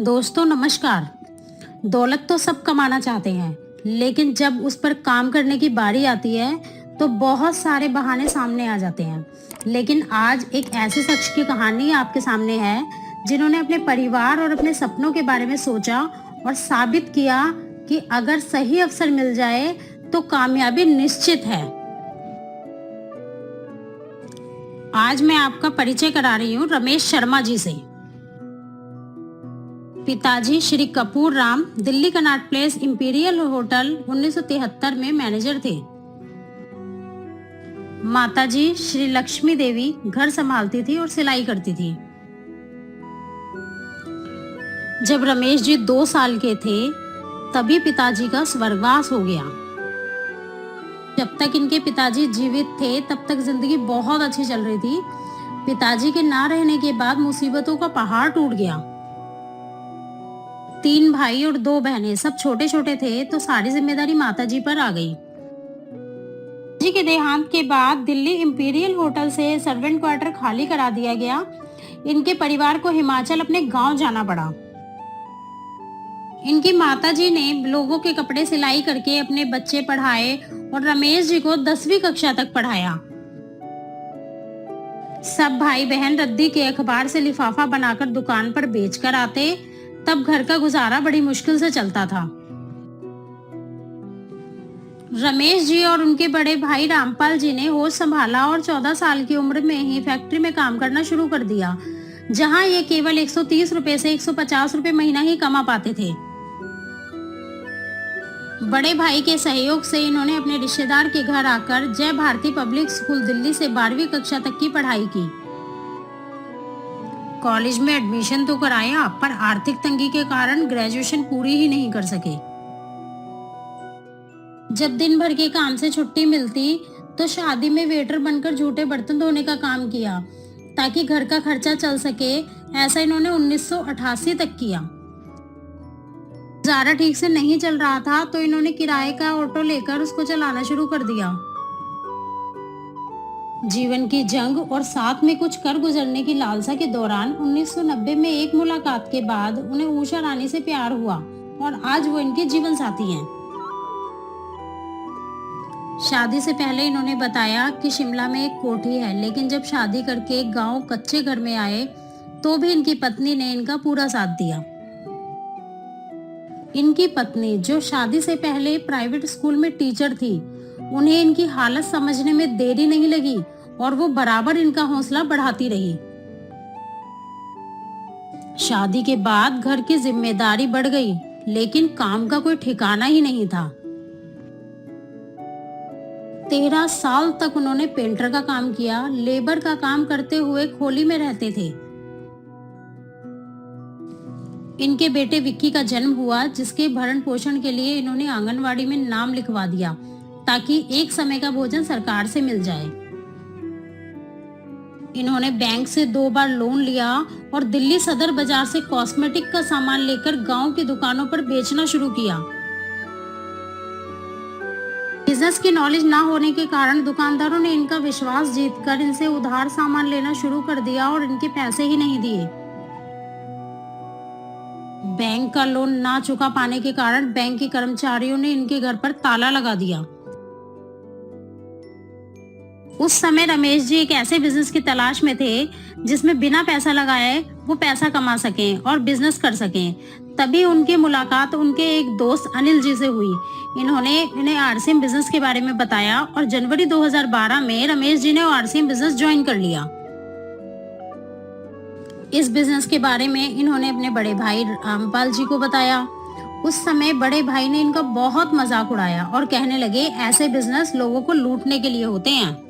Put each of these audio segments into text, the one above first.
दोस्तों नमस्कार। दौलत तो सब कमाना चाहते हैं, लेकिन जब उस पर काम करने की बारी आती है तो बहुत सारे बहाने सामने आ जाते हैं। लेकिन आज एक ऐसे शख्स की कहानी आपके सामने है जिन्होंने अपने परिवार और अपने सपनों के बारे में सोचा और साबित किया कि अगर सही अवसर मिल जाए तो कामयाबी निश्चित है। आज मैं आपका परिचय करा रही हूँ रमेश शर्मा जी से। पिताजी Shri Kapoor Ram Delhi Connaught place imperial hotel 1973 में मैनेजर थे। माताजी श्री लक्ष्मी देवी घर संभालती थी और सिलाई करती थी। जब रमेश जी 2 साल के थे तभी पिताजी का स्वर्गवास हो गया। जब तक इनके पिताजी जीवित थे तब तक जिंदगी बहुत अच्छी चल रही थी। पिताजी के ना रहने के बाद मुसीबतों का पहाड़ टूट गया। 3 भाई और 2 बहनें, सब छोटे छोटे थे, तो सारी जिम्मेदारी माताजी पर आ गई। जी के देहांत के बाद दिल्ली इंपीरियल होटल से सर्वेंट क्वार्टर खाली करा दिया गया। इनके परिवार को हिमाचल अपने गांव जाना पड़ा। इनकी माताजी ने लोगों के कपड़े सिलाई करके अपने बच्चे पढ़ाए और रमेश जी को 10वीं कक्षा तक पढ़ाया। सब भाई बहन रद्दी के अखबार से लिफाफा बनाकर दुकान पर बेचकर आते। तब घर का गुजारा बड़ी मुश्किल से चलता था। रमेश जी और उनके बड़े भाई रामपाल जी ने होश संभाला और 14 साल की उम्र में ही फैक्ट्री में काम करना शुरू कर दिया, जहां ये केवल 130 रुपए से 150 रुपए महीना ही कमा पाते थे। बड़े भाई के सहयोग से इन्होंने अपने रिश्तेदार के घर आकर जय भारती पब्लिक स्कूल दिल्ली से 12वीं कक्षा तक की पढ़ाई की। कॉलेज में एडमिशन तो कराया, पर आर्थिक तंगी के कारण ग्रेजुएशन पूरी ही नहीं कर सके। जब दिन भर के काम से छुट्टी मिलती तो शादी में वेटर बनकर झूठे बर्तन धोने का काम किया ताकि घर का खर्चा चल सके। ऐसा इन्होंने 1988 तक किया। गुजारा ठीक से नहीं चल रहा था तो इन्होंने किराए का ऑटो लेकर उसको चलाना शुरू कर दिया। जीवन की जंग और साथ में कुछ कर गुजरने की लालसा के दौरान 1990 में एक मुलाकात के बाद उन्हें उषा रानी से प्यार हुआ और आज वो इनके जीवन साथी हैं। शादी से पहले इन्होंने बताया कि शिमला में एक कोठी है, लेकिन जब शादी करके गांव कच्चे घर में आए तो भी इनकी पत्नी ने इनका पूरा साथ दिया। इनकी पत्नी, जो शादी से पहले प्राइवेट स्कूल में टीचर थी, उन्हें इनकी हालत समझने में देरी नहीं लगी और वो बराबर इनका हौसला बढ़ाती रही। शादी के बाद घर की जिम्मेदारी बढ़ गई, लेकिन काम का कोई ठिकाना ही नहीं था। 13 साल तक उन्होंने पेंटर का काम किया। लेबर का काम करते हुए खोली में रहते थे। इनके बेटे विक्की का जन्म हुआ, जिसके भरण पोषण के लिए इन्होंने आंगनवाड़ी में नाम लिखवा दिया ताकि एक समय का भोजन सरकार से मिल जाए। इन्होंने बैंक से 2 बार लोन लिया और दिल्ली सदर बाजार से कॉस्मेटिक का सामान लेकर गांव की दुकानों पर बेचना शुरू किया। बिजनेस की नॉलेज ना होने के कारण दुकानदारों ने इनका विश्वास जीतकर इनसे उधार सामान लेना शुरू कर दिया और इनके पैसे ही नहीं दिए। बैंक का लोन ना चुका पाने के कारण बैंक के कर्मचारियों ने इनके घर पर ताला लगा दिया। उस समय रमेश जी एक ऐसे बिजनेस की तलाश में थे जिसमें बिना पैसा लगाए वो पैसा कमा सकें और बिजनेस कर सकें। तभी उनकी मुलाकात उनके एक दोस्त अनिल जी से हुई। इन्होंने इन्हें आरसीएम बिजनेस के बारे में बताया और जनवरी 2012 में रमेश जी ने आरसीएम बिजनेस ज्वाइन कर लिया। इस बिजनेस के बारे में इन्होंने अपने बड़े भाई रामपाल जी को बताया। उस समय बड़े भाई ने इनका बहुत मजाक उड़ाया और कहने लगे, ऐसे बिजनेस लोगों को लूटने के लिए होते हैं।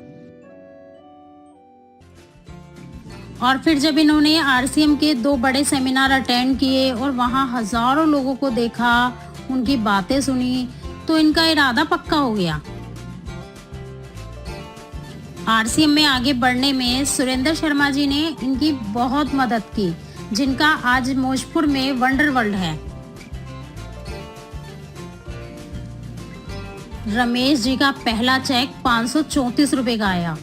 और फिर जब इन्होंने आरसीएम के 2 बड़े सेमिनार अटेंड किए और वहां हजारों लोगों को देखा, उनकी बातें सुनी, तो इनका इरादा पक्का हो गया। आरसीएम में आगे बढ़ने में सुरेंद्र शर्मा जी ने इनकी बहुत मदद की, जिनका आज मौजपुर में वंडर वर्ल्ड है। रमेश जी का पहला चेक 534 रुपए का आया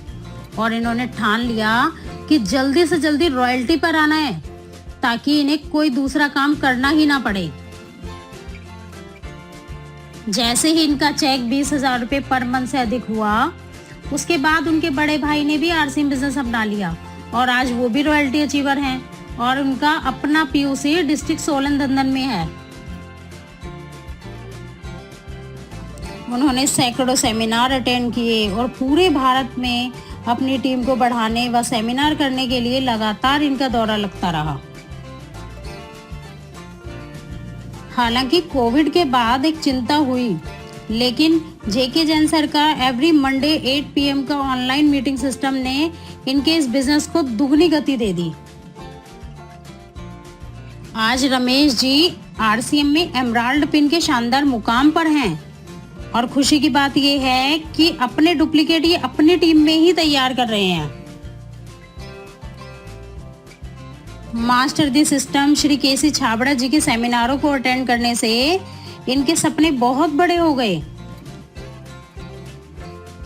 और इन्होंने ठान लिया कि जल्दी से जल्दी रॉयल्टी पर आना है। ताकि इन्हें कोई दूसरा काम करना ही ना पड़े। जैसे ही इनका चेक 20,000 रुपये पर मंथ से अधिक हुआ, उसके बाद उनके बड़े भाई ने भी आरसीएम बिजनेस अपना लिया और आज वो भी रॉयल्टी अचीवर हैं और उनका अपना पीयूसी डिस्ट्रिक्ट सोलन दंदन में है। उन्होंने सैकड़ों सेमिनार अटेंड किए और पूरे भारत में अपनी टीम को बढ़ाने व सेमिनार करने के लिए लगातार इनका दौरा लगता रहा। हालांकि कोविड के बाद एक चिंता हुई, लेकिन जेके जैन सर का एवरी मंडे 8 PM का ऑनलाइन मीटिंग सिस्टम ने इनके इस बिजनेस को दुगनी गति दे दी। आज रमेश जी आरसीएम में एमराल्ड पिन के शानदार मुकाम पर हैं और खुशी की बात यह है कि अपने डुप्लीकेट ये अपनी टीम में ही तैयार कर रहे हैं। मास्टर दी सिस्टम श्री केसी छाबड़ा जी के सेमिनारों को अटेंड करने से इनके सपने बहुत बड़े हो गए।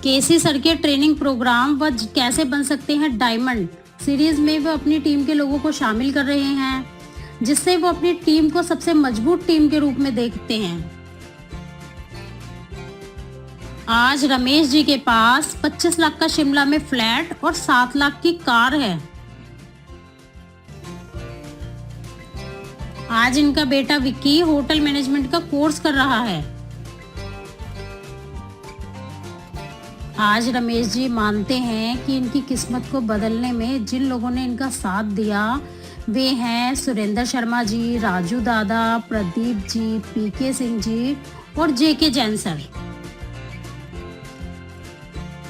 केसी सर के ट्रेनिंग प्रोग्राम व कैसे बन सकते हैं डायमंड सीरीज में वो अपनी टीम के लोगों को शामिल कर रहे हैं, जिससे वो अपनी टीम को सबसे मजबूत टीम के रूप में देखते हैं। आज रमेश जी के पास 25 लाख का शिमला में फ्लैट और 7 लाख की कार है। आज इनका बेटा विक्की होटल मैनेजमेंट का कोर्स कर रहा है। आज रमेश जी मानते हैं कि इनकी किस्मत को बदलने में जिन लोगों ने इनका साथ दिया वे हैं सुरेंद्र शर्मा जी, राजू दादा, प्रदीप जी, पीके सिंह जी और जेके जैन सर।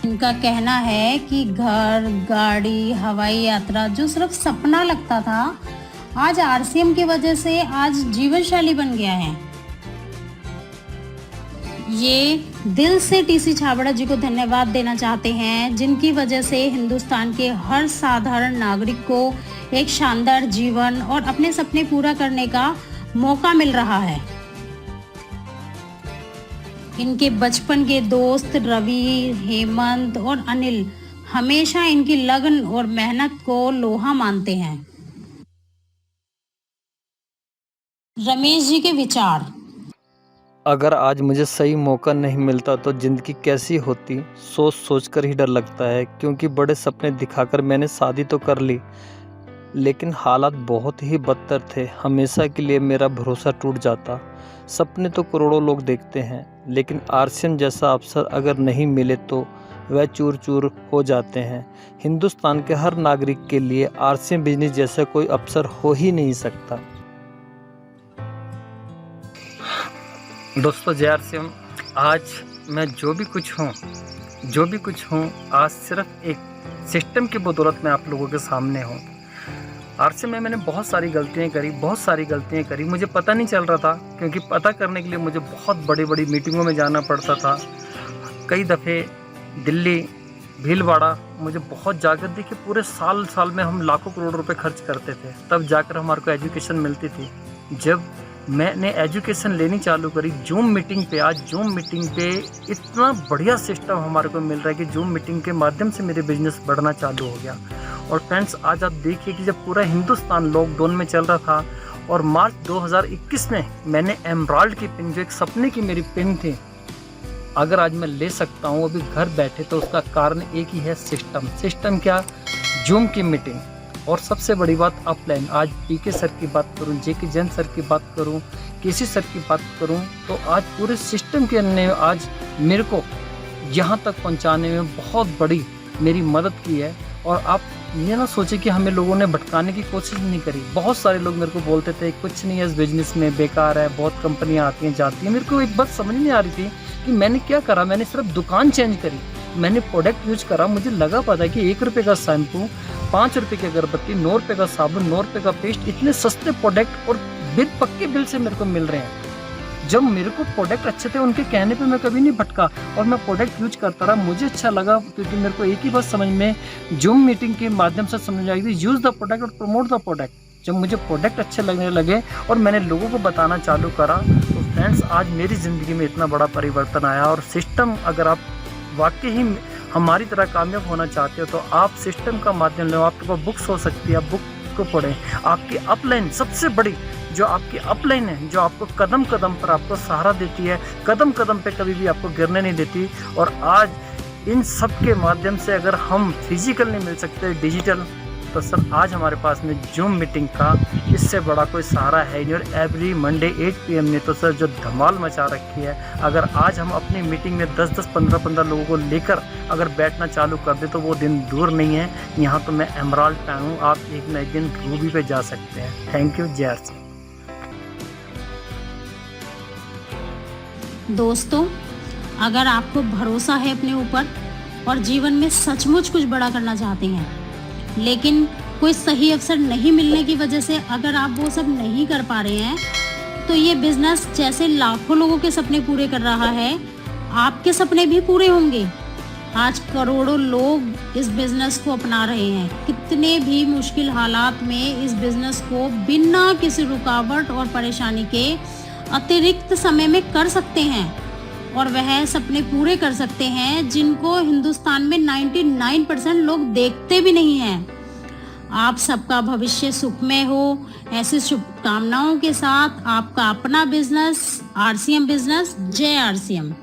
इनका कहना है कि घर, गाड़ी, हवाई यात्रा जो सिर्फ सपना लगता था, आज आरसीएम की वजह से आज जीवन शैली बन गया है। ये दिल से टीसी छाबड़ा जी को धन्यवाद देना चाहते हैं, जिनकी वजह से हिंदुस्तान के हर साधारण नागरिक को एक शानदार जीवन और अपने सपने पूरा करने का मौका मिल रहा है। इनके बचपन के दोस्त रवि, हेमंत और अनिल हमेशा इनकी लगन और मेहनत को लोहा मानते हैं। रमेश जी के विचार। अगर आज मुझे सही मौका नहीं मिलता तो ज़िंदगी कैसी होती, सोच सोच कर ही डर लगता है। क्योंकि बड़े सपने दिखाकर मैंने शादी तो कर ली, लेकिन हालात बहुत ही बदतर थे। हमेशा के लिए मेरा भरोसा टूट जाता। सपने तो करोड़ों लोग देखते हैं, लेकिन आरसीएम जैसा अवसर अगर नहीं मिले तो वह चूर चूर हो जाते हैं। हिंदुस्तान के हर नागरिक के लिए आरसीएम बिजनेस जैसा कोई अवसर हो ही नहीं सकता। दोस्तों, जय आरसीएम। आज मैं जो भी कुछ हूँ आज सिर्फ एक सिस्टम की बदौलत में आप लोगों के सामने हूँ। आरसीएम में मैंने बहुत सारी गलतियाँ करी। मुझे पता नहीं चल रहा था, क्योंकि पता करने के लिए मुझे बहुत बड़ी मीटिंगों में जाना पड़ता था। कई दफ़े दिल्ली, भीलवाड़ा मुझे बहुत जाकर देखिए, पूरे साल में हम लाखों करोड़ रुपए खर्च करते थे, तब जाकर हमारे को एजुकेशन मिलती थी। जब मैंने एजुकेशन लेनी चालू करी जूम मीटिंग पे, आज जूम मीटिंग पे इतना बढ़िया सिस्टम हमारे को मिल रहा है कि जूम मीटिंग के माध्यम से मेरे बिजनेस बढ़ना चालू हो गया। और फ्रेंड्स, आज आप देखिए कि जब पूरा हिंदुस्तान लॉकडाउन में चल रहा था और मार्च 2021 में मैंने एमराल्ड की पिन, जो एक सपने की मेरी पिन थी, अगर आज मैं ले सकता हूँ अभी घर बैठे, तो उसका कारण एक ही है, सिस्टम क्या, जूम की मीटिंग। और सबसे बड़ी बात, अपलाइन। आज पीके सर की बात करूं, जेके जैन सर की बात करूं, केसी सर की बात करूं, तो आज पूरे सिस्टम के ने आज मेरे को यहाँ तक पहुँचाने में बहुत बड़ी मेरी मदद की है। और आप ये ना सोचे कि हमें लोगों ने भटकाने की कोशिश नहीं करी। बहुत सारे लोग मेरे को बोलते थे कुछ नहीं है इस बिजनेस में, बेकार है, बहुत कंपनियाँ आती हैं जाती हैं। मेरे को एक बात समझ नहीं आ रही थी कि मैंने क्या करा। मैंने सिर्फ दुकान चेंज करी, मैंने प्रोडक्ट यूज करा। मुझे लगा पता कि 1 रुपये का शैम्पू, 5 रुपये की अगरबत्ती, 9 रुपये का साबुन, 9 रुपये का पेस्ट, इतने सस्ते प्रोडक्ट और पक्के बिल से मेरे को मिल रहे हैं। जब मेरे को प्रोडक्ट अच्छे थे, उनके कहने पे मैं कभी नहीं भटका और मैं प्रोडक्ट यूज करता रहा। मुझे अच्छा लगा, क्योंकि मेरे को एक ही बात समझ में जूम मीटिंग के माध्यम से समझ आई थी, यूज द प्रोडक्ट और प्रमोट द प्रोडक्ट। जब मुझे प्रोडक्ट अच्छे लगने लगे और मैंने लोगों को बताना चालू करा, तो फ्रेंड्स आज मेरी ज़िंदगी में इतना बड़ा परिवर्तन आया। और सिस्टम, अगर आप वाकई ही हमारी तरह कामयाब होना चाहते हो तो आप सिस्टम का माध्यम लो। आपके पास बुक्स हो सकती है, बुक उसको पढ़ें। आपकी अपलाइन सबसे बड़ी, जो आपकी अपलाइन है, जो आपको कदम कदम पर आपको सहारा देती है, कदम कदम पे कभी भी आपको गिरने नहीं देती। और आज इन सब के माध्यम से अगर हम फिजिकल नहीं मिल सकते, डिजिटल, तो सर आज हमारे पास में जूम मीटिंग का इससे बड़ा कोई सहारा है नहीं। और एवरी मंडे 8 PM ने तो सर जो धमाल मचा रखी है, अगर आज हम अपनी मीटिंग में 10-10, 15-15 लोगों को लेकर अगर बैठना चालू कर दे तो वो दिन दूर नहीं है। यहाँ तो मैं एमराल्ड पे हूँ, आप एक न एक दिन रूबी पे जा सकते हैं। Thank you. जय आर सी। दोस्तों, अगर आपको भरोसा है अपने ऊपर और जीवन में सचमुच कुछ बड़ा करना चाहते हैं, लेकिन कोई सही अवसर नहीं मिलने की वजह से अगर आप वो सब नहीं कर पा रहे हैं, तो ये बिजनेस जैसे लाखों लोगों के सपने पूरे कर रहा है, आपके सपने भी पूरे होंगे। आज करोड़ों लोग इस बिजनेस को अपना रहे हैं। कितने भी मुश्किल हालात में इस बिजनेस को बिना किसी रुकावट और परेशानी के अतिरिक्त समय में कर सकते हैं, और वह सपने पूरे कर सकते हैं जिनको हिंदुस्तान में 99% लोग देखते भी नहीं हैं। आप सबका भविष्य सुखमय हो, ऐसी शुभकामनाओं के साथ आपका अपना बिजनेस RCM बिजनेस। जय RCM।